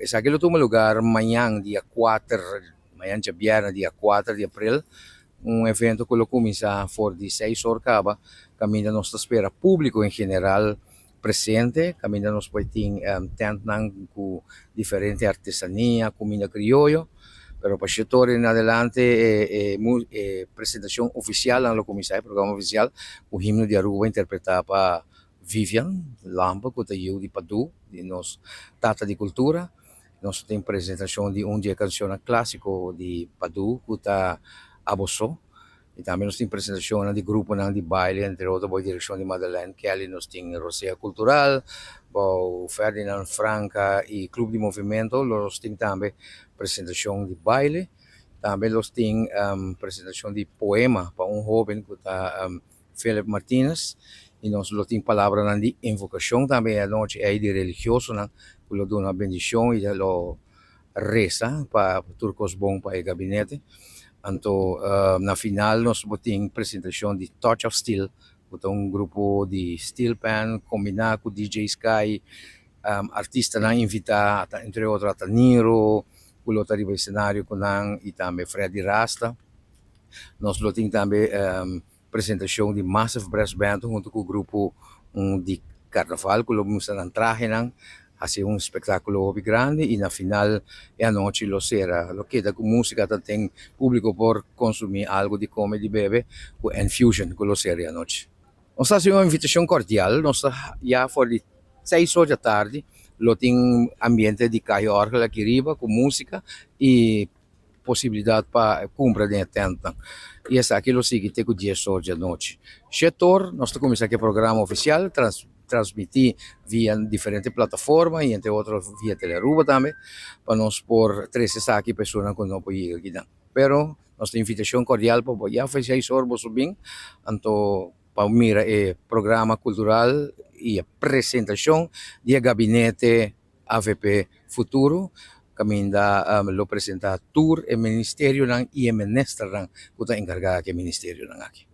Sa aquilo toma lugar amanhã, dia 4, amanhã dia viernes, dia 4 de abril, evento que começa for de 6 horas acaba, caminha nós espera público em geral presente, caminha nós pode ter tent com diferente artesania, comida criollo, pero para setor en adelante presentación oficial en lo comisario, programa oficial, o himno de Aruba interpretado para Vivian Lamba, que é de Padu, de nos Tata de Cultura. Nós temos apresentação de dia canção clássico de Padu, que está Abossó. E também nós temos apresentação de grupo de baile, entre outros, a direção de Madeleine Kelly, nós temos Rosia Cultural, o Ferdinand Franca e Clube de Movimento, nós temos também apresentação de baile, também nós temos apresentação de poema para jovem que está Philip Martinez, e nós temos palavras de invocação também à noite, é de religioso, que nós damos uma bendição e nós reza para turcos bom para o gabinete. Então, na final, nós temos apresentação de Touch of Steel, que é grupo de steel pan, combinado com DJ Sky, artista não invitado, entre outros, a Niro, o outro arriba cenário com e também Freddy Rasta. Nós temos também apresentação de Massive Brass Band, junto com o grupo de carnaval, que nós estamos traje, assim espetáculo grande, e na final é a noite lo será, lo queda com música, tem público por consumir algo de comer, de beber, com infusion, que lo será a noite. Nós fazemos uma invitação cordial, nós já for de 6 horas da tarde, lo tem ambiente de caio orgel aqui riba, com música e possibilidade para compra de tenda. E essa aqui lo seguinte com 10 horas da noite. Setor, nós começamos aqui o programa oficial, transmitir via diferentes plataformas e entre outros via Teleruba também, para nós por 13 aqui pessoas que não podem ir aqui. Pero nossa invitação cordial para já faz 6 horas bem, então para mira programa cultural e apresentação de gabinete AVP Futuro, caminda lo apresentar tour e ministério e ministra que está encarregado aqui ministério aqui.